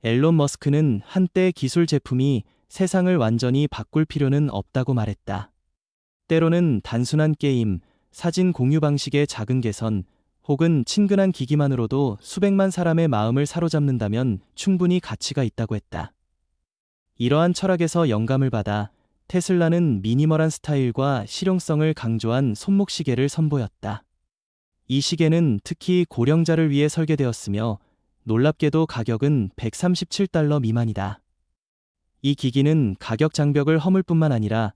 앨런 머스크는 한때 기술 제품이 세상을 완전히 바꿀 필요는 없다고 말했다. 때로는 단순한 게임, 사진 공유 방식의 작은 개선, 혹은 친근한 기기만으로도 수백만 사람의 마음을 사로잡는다면 충분히 가치가 있다고 했다. 이러한 철학에서 영감을 받아 테슬라는 미니멀한 스타일과 실용성을 강조한 손목시계를 선보였다. 이 시계는 특히 고령자를 위해 설계되었으며 놀랍게도 가격은 $137 미만이다. 이 기기는 가격 장벽을 허물 뿐만 아니라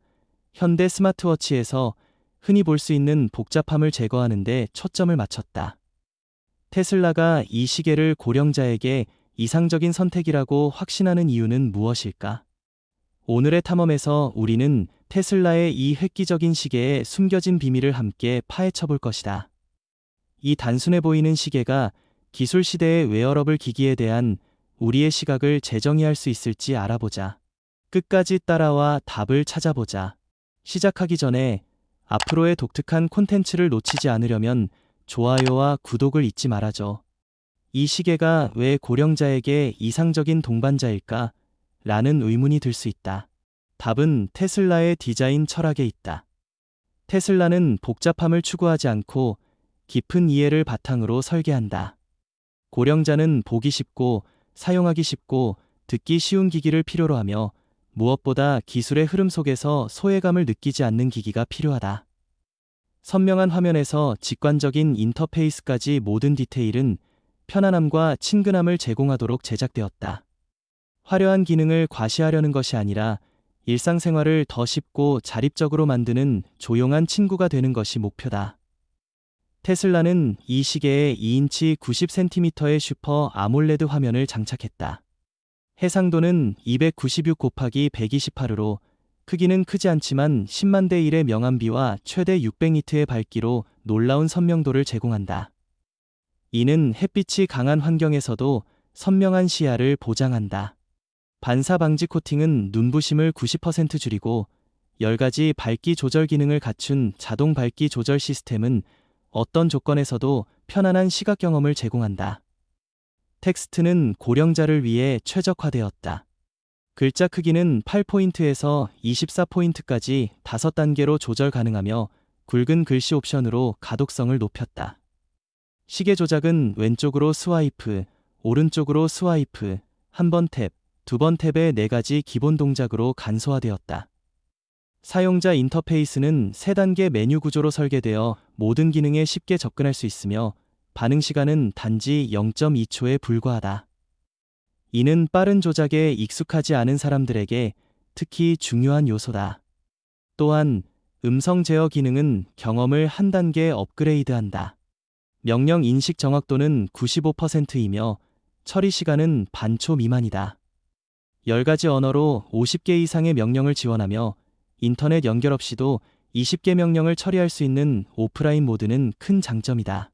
현대 스마트워치에서 흔히 볼 수 있는 복잡함을 제거하는 데 초점을 맞췄다. 테슬라가 이 시계를 고령자에게 이상적인 선택이라고 확신하는 이유는 무엇일까? 오늘의 탐험에서 우리는 테슬라의 이 획기적인 시계에 숨겨진 비밀을 함께 파헤쳐 볼 것이다. 이 단순해 보이는 시계가 기술 시대의 웨어러블 기기에 대한 우리의 시각을 재정의할 수 있을지 알아보자. 끝까지 따라와 답을 찾아보자. 시작하기 전에 앞으로의 독특한 콘텐츠를 놓치지 않으려면 좋아요와 구독을 잊지 말아줘. 이 시계가 왜 고령자에게 이상적인 동반자일까? 라는 의문이 들 수 있다. 답은 테슬라의 디자인 철학에 있다. 테슬라는 복잡함을 추구하지 않고 깊은 이해를 바탕으로 설계한다. 고령자는 보기 쉽고 사용하기 쉽고 듣기 쉬운 기기를 필요로 하며 무엇보다 기술의 흐름 속에서 소외감을 느끼지 않는 기기가 필요하다. 선명한 화면에서 직관적인 인터페이스까지 모든 디테일은 편안함과 친근함을 제공하도록 제작되었다. 화려한 기능을 과시하려는 것이 아니라 일상생활을 더 쉽고 자립적으로 만드는 조용한 친구가 되는 것이 목표다. 테슬라는 이 시계에 2인치 90cm의 슈퍼 아몰레드 화면을 장착했다. 해상도는 296/128으로 크기는 크지 않지만 10만 대 1의 명암비와 최대 600니트의 밝기로 놀라운 선명도를 제공한다. 이는 햇빛이 강한 환경에서도 선명한 시야를 보장한다. 반사 방지 코팅은 눈부심을 90% 줄이고 10가지 밝기 조절 기능을 갖춘 자동 밝기 조절 시스템은 어떤 조건에서도 편안한 시각 경험을 제공한다. 텍스트는 고령자를 위해 최적화되었다. 글자 크기는 8포인트에서 24포인트까지 5단계로 조절 가능하며 굵은 글씨 옵션으로 가독성을 높였다. 시계 조작은 왼쪽으로 스와이프, 오른쪽으로 스와이프, 한 번 탭, 두 번 탭의 4가지 기본 동작으로 간소화되었다. 사용자 인터페이스는 3단계 메뉴 구조로 설계되어 모든 기능에 쉽게 접근할 수 있으며 반응 시간은 단지 0.2초에 불과하다. 이는 빠른 조작에 익숙하지 않은 사람들에게 특히 중요한 요소다. 또한 음성 제어 기능은 경험을 한 단계 업그레이드한다. 명령 인식 정확도는 95%이며 처리 시간은 반초 미만이다. 10가지 언어로 50개 이상의 명령을 지원하며 인터넷 연결 없이도 20개 명령을 처리할 수 있는 오프라인 모드는 큰 장점이다.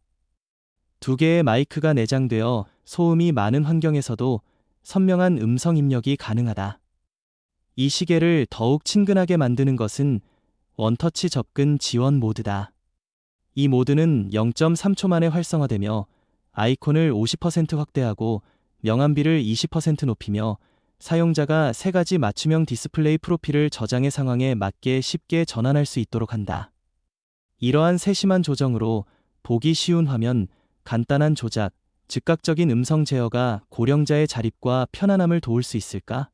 2개의 마이크가 내장되어 소음이 많은 환경에서도 선명한 음성 입력이 가능하다. 이 시계를 더욱 친근하게 만드는 것은 원터치 접근 지원 모드다. 이 모드는 0.3초 만에 활성화되며 아이콘을 50% 확대하고 명암비를 20% 높이며 사용자가 3가지 맞춤형 디스플레이 프로필을 저장의 상황에 맞게 쉽게 전환할 수 있도록 한다. 이러한 세심한 조정으로 보기 쉬운 화면, 간단한 조작, 즉각적인 음성 제어가 고령자의 자립과 편안함을 도울 수 있을까?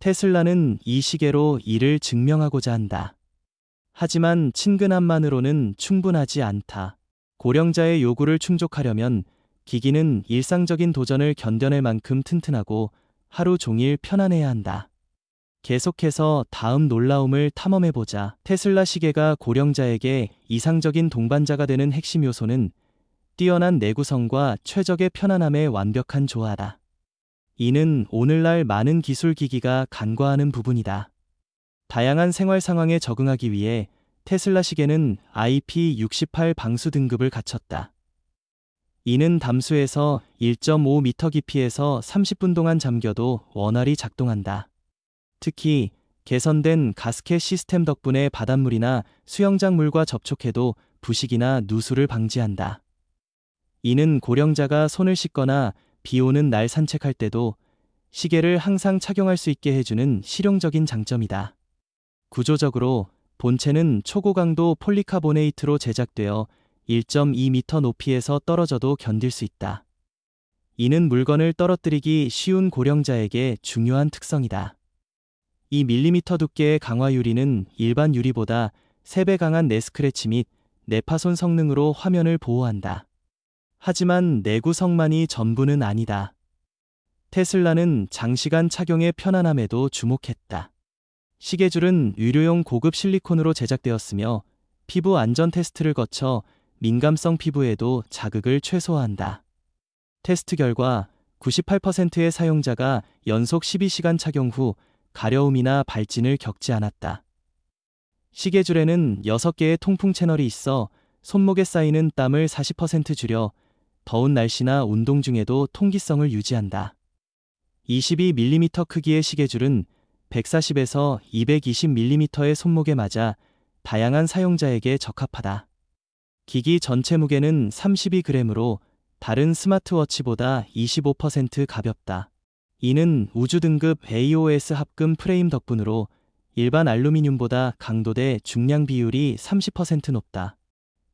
테슬라는 이 시계로 이를 증명하고자 한다. 하지만 친근함만으로는 충분하지 않다. 고령자의 요구를 충족하려면 기기는 일상적인 도전을 견뎌낼 만큼 튼튼하고 하루 종일 편안해야 한다. 계속해서 다음 놀라움을 탐험해보자. 테슬라 시계가 고령자에게 이상적인 동반자가 되는 핵심 요소는 뛰어난 내구성과 최적의 편안함의 완벽한 조화다. 이는 오늘날 많은 기술 기기가 간과하는 부분이다. 다양한 생활 상황에 적응하기 위해 테슬라 시계는 IP68 방수 등급을 갖췄다. 이는 담수에서 1.5m 깊이에서 30분 동안 잠겨도 원활히 작동한다. 특히 개선된 가스켓 시스템 덕분에 바닷물이나 수영장 물과 접촉해도 부식이나 누수를 방지한다. 이는 고령자가 손을 씻거나 비 오는 날 산책할 때도 시계를 항상 착용할 수 있게 해주는 실용적인 장점이다. 구조적으로 본체는 초고강도 폴리카보네이트로 제작되어 1.2m 높이에서 떨어져도 견딜 수 있다. 이는 물건을 떨어뜨리기 쉬운 고령자에게 중요한 특성이다. 2mm 두께의 강화 유리는 일반 유리보다 3배 강한 내스크래치 및 내파손 성능으로 화면을 보호한다. 하지만 내구성만이 전부는 아니다. 테슬라는 장시간 착용의 편안함에도 주목했다. 시계줄은 의료용 고급 실리콘으로 제작되었으며 피부 안전 테스트를 거쳐 민감성 피부에도 자극을 최소화한다. 테스트 결과 98%의 사용자가 연속 12시간 착용 후 가려움이나 발진을 겪지 않았다. 시계줄에는 6개의 통풍 채널이 있어 손목에 쌓이는 땀을 40% 줄여 더운 날씨나 운동 중에도 통기성을 유지한다. 22mm 크기의 시계줄은 140에서 220mm의 손목에 맞아 다양한 사용자에게 적합하다. 기기 전체 무게는 32g으로 다른 스마트워치보다 25% 가볍다. 이는 우주 등급 AOS 합금 프레임 덕분으로 일반 알루미늄보다 강도 대 중량 비율이 30% 높다.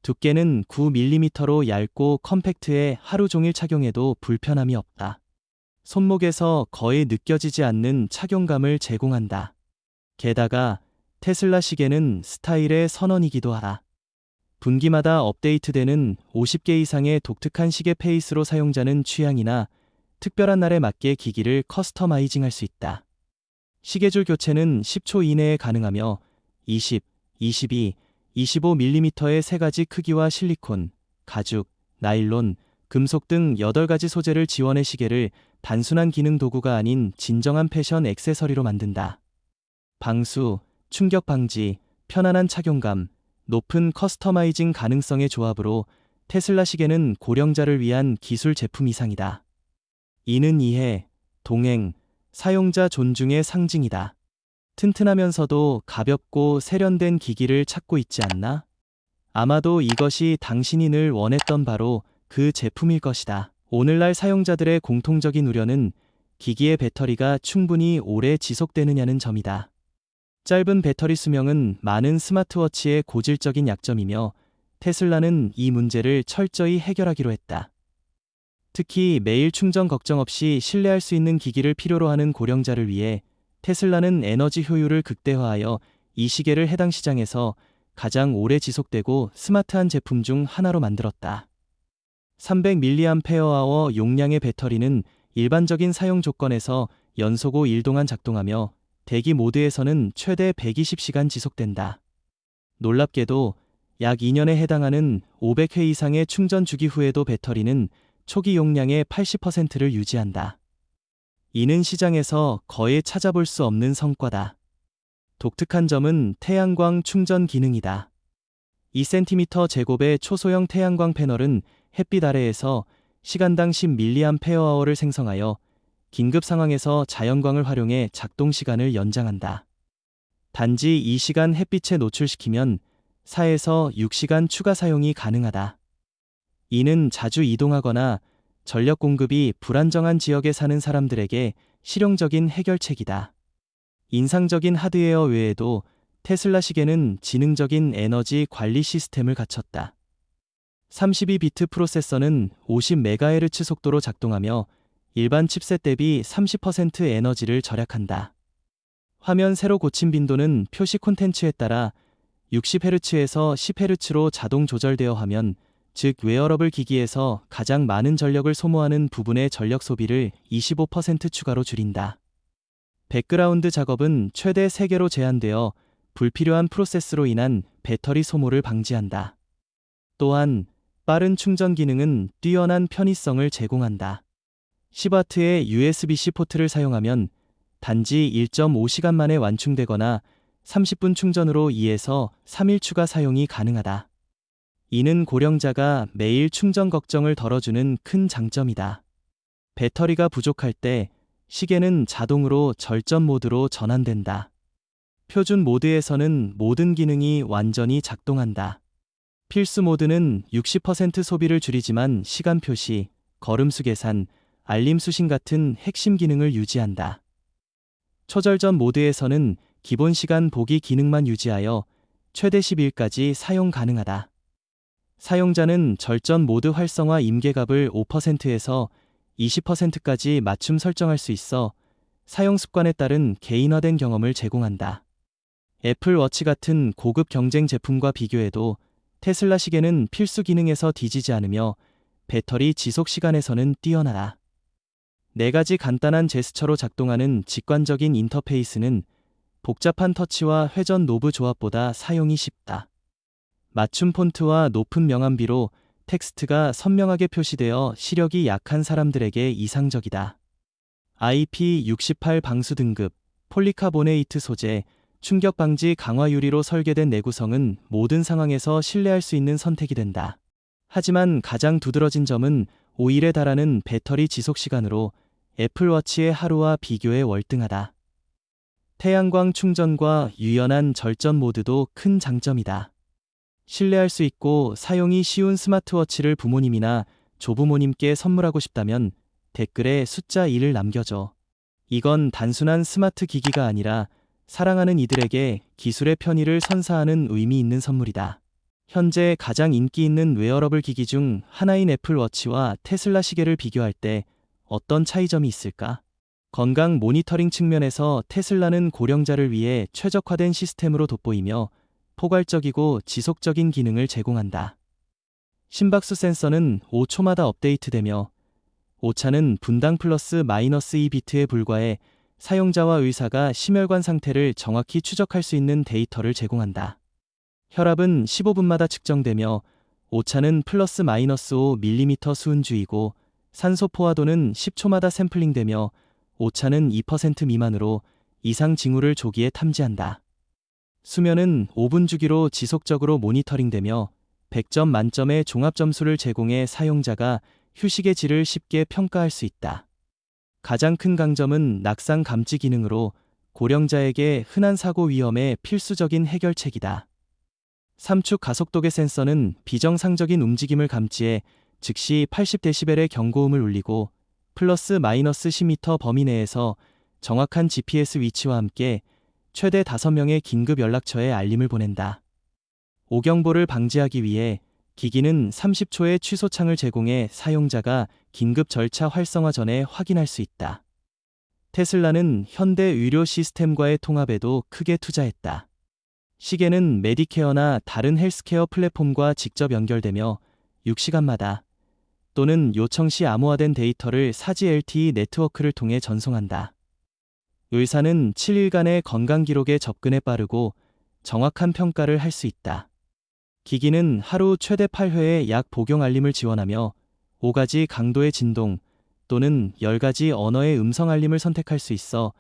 두께는 9mm로 얇고 컴팩트해 하루 종일 착용해도 불편함이 없다. 손목에서 거의 느껴지지 않는 착용감을 제공한다. 게다가 테슬라 시계는 스타일의 선언이기도 하다. 분기마다 업데이트되는 50개 이상의 독특한 시계 페이스로 사용자는 취향이나 특별한 날에 맞게 기기를 커스터마이징할 수 있다. 시계줄 교체는 10초 이내에 가능하며 20, 22, 25mm의 3가지 크기와 실리콘, 가죽, 나일론, 금속 등 8가지 소재를 지원해 시계를 단순한 기능 도구가 아닌 진정한 패션 액세서리로 만든다. 방수, 충격 방지, 편안한 착용감, 높은 커스터마이징 가능성의 조합으로 테슬라 시계는 고령자를 위한 기술 제품 이상이다. 이는 이해, 동행, 사용자 존중의 상징이다. 튼튼하면서도 가볍고 세련된 기기를 찾고 있지 않나? 아마도 이것이 당신이 늘 원했던 바로 그 제품일 것이다. 오늘날 사용자들의 공통적인 우려는 기기의 배터리가 충분히 오래 지속되느냐는 점이다. 짧은 배터리 수명은 많은 스마트워치의 고질적인 약점이며 테슬라는 이 문제를 철저히 해결하기로 했다. 특히 매일 충전 걱정 없이 신뢰할 수 있는 기기를 필요로 하는 고령자를 위해 테슬라는 에너지 효율을 극대화하여 이 시계를 해당 시장에서 가장 오래 지속되고 스마트한 제품 중 하나로 만들었다. 300mAh 용량의 배터리는 일반적인 사용 조건에서 연속 5일 동안 작동하며 대기 모드에서는 최대 120시간 지속된다. 놀랍게도 약 2년에 해당하는 500회 이상의 충전 주기 후에도 배터리는 초기 용량의 80%를 유지한다. 이는 시장에서 거의 찾아볼 수 없는 성과다. 독특한 점은 태양광 충전 기능이다. 2cm 제곱의 초소형 태양광 패널은 햇빛 아래에서 시간당 10mAh를 생성하여 긴급 상황에서 자연광을 활용해 작동 시간을 연장한다. 단지 2시간 햇빛에 노출시키면 4에서 6시간 추가 사용이 가능하다. 이는 자주 이동하거나 전력 공급이 불안정한 지역에 사는 사람들에게 실용적인 해결책이다. 인상적인 하드웨어 외에도 테슬라 시계는 지능적인 에너지 관리 시스템을 갖췄다. 32비트 프로세서는 50MHz 속도로 작동하며 일반 칩셋 대비 30% 에너지를 절약한다. 화면 세로 고침 빈도는 표시 콘텐츠에 따라 60Hz에서 10Hz로 자동 조절되어 하면, 즉 웨어러블 기기에서 가장 많은 전력을 소모하는 부분의 전력 소비를 25% 추가로 줄인다. 백그라운드 작업은 최대 3개로 제한되어 불필요한 프로세스로 인한 배터리 소모를 방지한다. 또한 빠른 충전 기능은 뛰어난 편의성을 제공한다. 10W의 USB-C 포트를 사용하면 단지 1.5시간 만에 완충되거나 30분 충전으로 2에서 3일 추가 사용이 가능하다. 이는 고령자가 매일 충전 걱정을 덜어주는 큰 장점이다. 배터리가 부족할 때 시계는 자동으로 절전 모드로 전환된다. 표준 모드에서는 모든 기능이 완전히 작동한다. 필수 모드는 60% 소비를 줄이지만 시간 표시, 걸음수 계산, 알림 수신 같은 핵심 기능을 유지한다. 초절전 모드에서는 기본 시간 보기 기능만 유지하여 최대 10일까지 사용 가능하다. 사용자는 절전 모드 활성화 임계값을 5%에서 20%까지 맞춤 설정할 수 있어 사용 습관에 따른 개인화된 경험을 제공한다. 애플워치 같은 고급 경쟁 제품과 비교해도 테슬라 시계는 필수 기능에서 뒤지지 않으며 배터리 지속 시간에서는 뛰어나다. 4가지 간단한 제스처로 작동하는 직관적인 인터페이스는 복잡한 터치와 회전 노브 조합보다 사용이 쉽다. 맞춤 폰트와 높은 명암비로 텍스트가 선명하게 표시되어 시력이 약한 사람들에게 이상적이다. IP68 방수 등급, 폴리카보네이트 소재, 충격 방지 강화 유리로 설계된 내구성은 모든 상황에서 신뢰할 수 있는 선택이 된다. 하지만 가장 두드러진 점은 5일에 달하는 배터리 지속 시간으로 애플워치의 하루와 비교해 월등하다. 태양광 충전과 유연한 절전 모드도 큰 장점이다. 신뢰할 수 있고 사용이 쉬운 스마트워치를 부모님이나 조부모님께 선물하고 싶다면 댓글에 숫자 1을 남겨줘. 이건 단순한 스마트 기기가 아니라 사랑하는 이들에게 기술의 편의를 선사하는 의미 있는 선물이다. 현재 가장 인기 있는 웨어러블 기기 중 하나인 애플워치와 테슬라 시계를 비교할 때 어떤 차이점이 있을까? 건강 모니터링 측면에서 테슬라는 고령자를 위해 최적화된 시스템으로 돋보이며 포괄적이고 지속적인 기능을 제공한다. 심박수 센서는 5초마다 업데이트되며 오차는 분당 플러스 마이너스 2비트에 불과해 사용자와 의사가 심혈관 상태를 정확히 추적할 수 있는 데이터를 제공한다. 혈압은 15분마다 측정되며 오차는 플러스 마이너스 5mm 수은주이고 산소 포화도는 10초마다 샘플링되며 오차는 2% 미만으로 이상 징후를 조기에 탐지한다. 수면은 5분 주기로 지속적으로 모니터링되며 100점 만점의 종합 점수를 제공해 사용자가 휴식의 질을 쉽게 평가할 수 있다. 가장 큰 강점은 낙상 감지 기능으로 고령자에게 흔한 사고 위험의 필수적인 해결책이다. 3축 가속도계 센서는 비정상적인 움직임을 감지해 즉시 80dB의 경고음을 울리고 플러스 마이너스 10m 범위 내에서 정확한 GPS 위치와 함께 최대 5명의 긴급 연락처에 알림을 보낸다. 오경보를 방지하기 위해 기기는 30초의 취소창을 제공해 사용자가 긴급 절차 활성화 전에 확인할 수 있다. 테슬라는 현대 의료 시스템과의 통합에도 크게 투자했다. 시계는 메디케어나 다른 헬스케어 플랫폼과 직접 연결되며 6시간마다 또는 요청 시 암호화된 데이터를 사지 LTE 네트워크를 통해 전송한다. 의사는 7일간의 건강 기록에 접근해 빠르고 정확한 평가를 할 수 있다. 기기는 하루 최대 8회의 약 복용 알림을 지원하며 5가지 강도의 진동 또는 10가지 언어의 음성 알림을 선택할 수 있어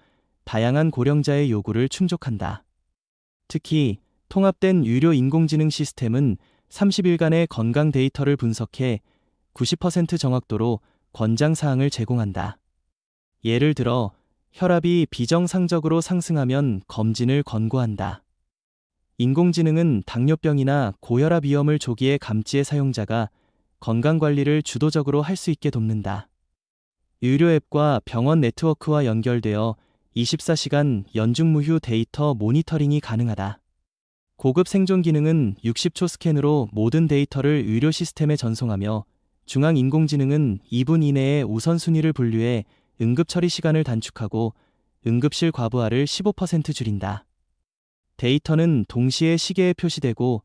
다양한 고령자의 요구를 충족한다. 특히 통합된 유료 인공지능 시스템은 30일간의 건강 데이터를 분석해 90% 정확도로 권장 사항을 제공한다. 예를 들어 혈압이 비정상적으로 상승하면 검진을 권고한다. 인공지능은 당뇨병이나 고혈압 위험을 조기에 감지해 사용자가 건강관리를 주도적으로 할 수 있게 돕는다. 의료 앱과 병원 네트워크와 연결되어 24시간 연중무휴 데이터 모니터링이 가능하다. 고급 생존 기능은 60초 스캔으로 모든 데이터를 의료 시스템에 전송하며 중앙 인공지능은 2분 이내에 우선순위를 분류해 응급 처리 시간을 단축하고 응급실 과부하를 15% 줄인다. 데이터는 동시에 시계에 표시되고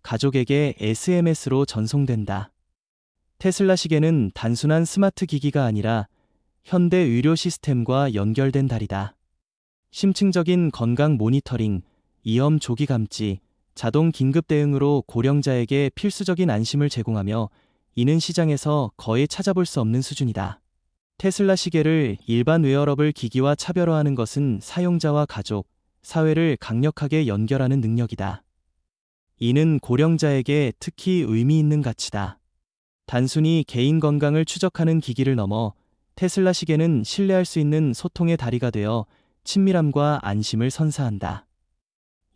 가족에게 SMS로 전송된다. 테슬라 시계는 단순한 스마트 기기가 아니라 현대 의료 시스템과 연결된 다리다. 심층적인 건강 모니터링, 이염 조기 감지, 자동 긴급 대응으로 고령자에게 필수적인 안심을 제공하며 이는 시장에서 거의 찾아볼 수 없는 수준이다. 테슬라 시계를 일반 웨어러블 기기와 차별화하는 것은 사용자와 가족, 사회를 강력하게 연결하는 능력이다. 이는 고령자에게 특히 의미 있는 가치다. 단순히 개인 건강을 추적하는 기기를 넘어 테슬라 시계는 신뢰할 수 있는 소통의 다리가 되어 친밀함과 안심을 선사한다.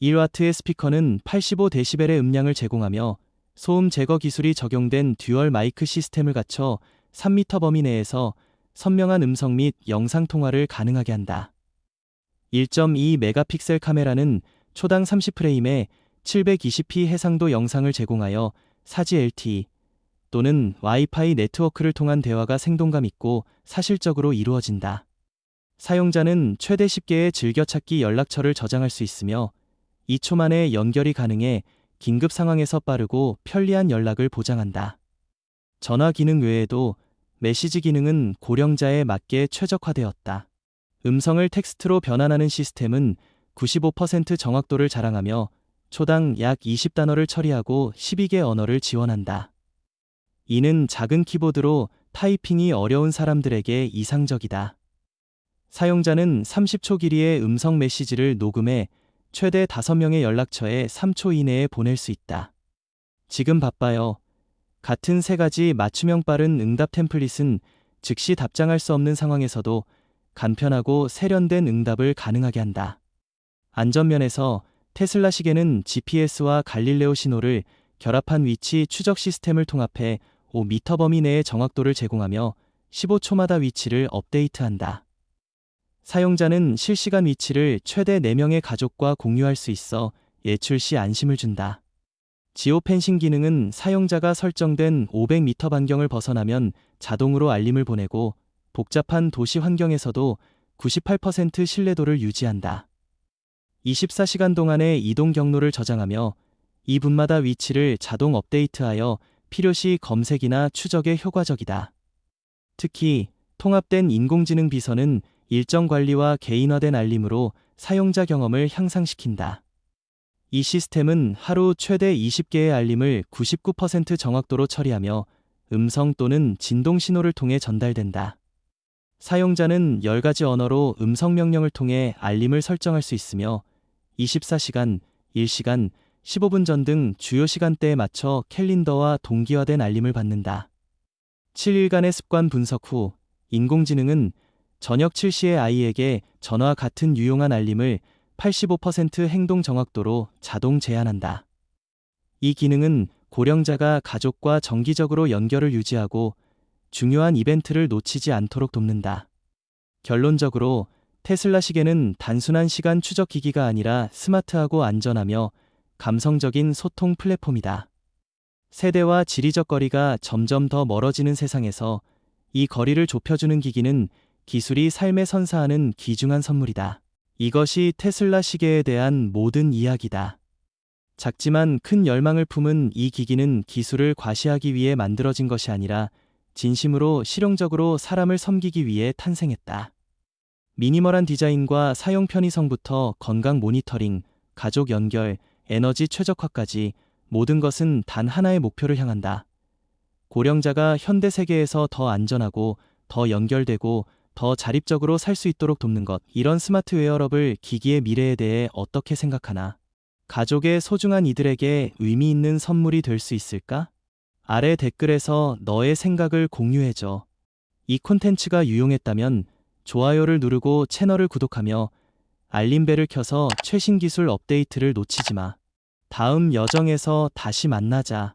1W의 스피커는 85dB의 음량을 제공하며 소음 제거 기술이 적용된 듀얼 마이크 시스템을 갖춰 3m 범위 내에서 선명한 음성 및 영상 통화를 가능하게 한다. 1.2 메가픽셀 카메라는 초당 30프레임에 720p 해상도 영상을 제공하여 사지 LTE 또는 와이파이 네트워크를 통한 대화가 생동감 있고 사실적으로 이루어진다. 사용자는 최대 10개의 즐겨찾기 연락처를 저장할 수 있으며 2초 만에 연결이 가능해 긴급 상황에서 빠르고 편리한 연락을 보장한다. 전화 기능 외에도 메시지 기능은 고령자에 맞게 최적화되었다. 음성을 텍스트로 변환하는 시스템은 95% 정확도를 자랑하며 초당 약 20단어를 처리하고 12개 언어를 지원한다. 이는 작은 키보드로 타이핑이 어려운 사람들에게 이상적이다. 사용자는 30초 길이의 음성 메시지를 녹음해 최대 5명의 연락처에 3초 이내에 보낼 수 있다. 지금 바빠요. 같은 3가지 맞춤형 빠른 응답 템플릿은 즉시 답장할 수 없는 상황에서도 간편하고 세련된 응답을 가능하게 한다. 안전면에서 테슬라 시계는 GPS와 갈릴레오 신호를 결합한 위치 추적 시스템을 통합해 5m 범위 내의 정확도를 제공하며 15초마다 위치를 업데이트한다. 사용자는 실시간 위치를 최대 4명의 가족과 공유할 수 있어 예출 시 안심을 준다. 지오펜싱 기능은 사용자가 설정된 500m 반경을 벗어나면 자동으로 알림을 보내고 복잡한 도시 환경에서도 98% 신뢰도를 유지한다. 24시간 동안의 이동 경로를 저장하며 2분마다 위치를 자동 업데이트하여 필요시 검색이나 추적에 효과적이다. 특히 통합된 인공지능 비서는 일정 관리와 개인화된 알림으로 사용자 경험을 향상시킨다. 이 시스템은 하루 최대 20개의 알림을 99% 정확도로 처리하며 음성 또는 진동 신호를 통해 전달된다. 사용자는 10가지 언어로 음성 명령을 통해 알림을 설정할 수 있으며 24시간, 1시간, 15분 전 등 주요 시간대에 맞춰 캘린더와 동기화된 알림을 받는다. 7일간의 습관 분석 후 인공지능은 저녁 7시에 아이에게 전화 같은 유용한 알림을 85% 행동 정확도로 자동 제한한다. 이 기능은 고령자가 가족과 정기적으로 연결을 유지하고 중요한 이벤트를 놓치지 않도록 돕는다. 결론적으로 테슬라 시계는 단순한 시간 추적 기기가 아니라 스마트하고 안전하며 감성적인 소통 플랫폼이다. 세대와 지리적 거리가 점점 더 멀어지는 세상에서 이 거리를 좁혀주는 기기는 기술이 삶에 선사하는 귀중한 선물이다. 이것이 테슬라 시계에 대한 모든 이야기다. 작지만 큰 열망을 품은 이 기기는 기술을 과시하기 위해 만들어진 것이 아니라 진심으로 실용적으로 사람을 섬기기 위해 탄생했다. 미니멀한 디자인과 사용 편의성부터 건강 모니터링, 가족 연결, 에너지 최적화까지 모든 것은 단 하나의 목표를 향한다. 고령자가 현대 세계에서 더 안전하고 더 연결되고 더 자립적으로 살 수 있도록 돕는 것. 이런 스마트 웨어러블 기기의 미래에 대해 어떻게 생각하나? 가족의 소중한 이들에게 의미 있는 선물이 될 수 있을까? 아래 댓글에서 너의 생각을 공유해줘. 이 콘텐츠가 유용했다면 좋아요를 누르고 채널을 구독하며 알림벨을 켜서 최신 기술 업데이트를 놓치지 마. 다음 여정에서 다시 만나자.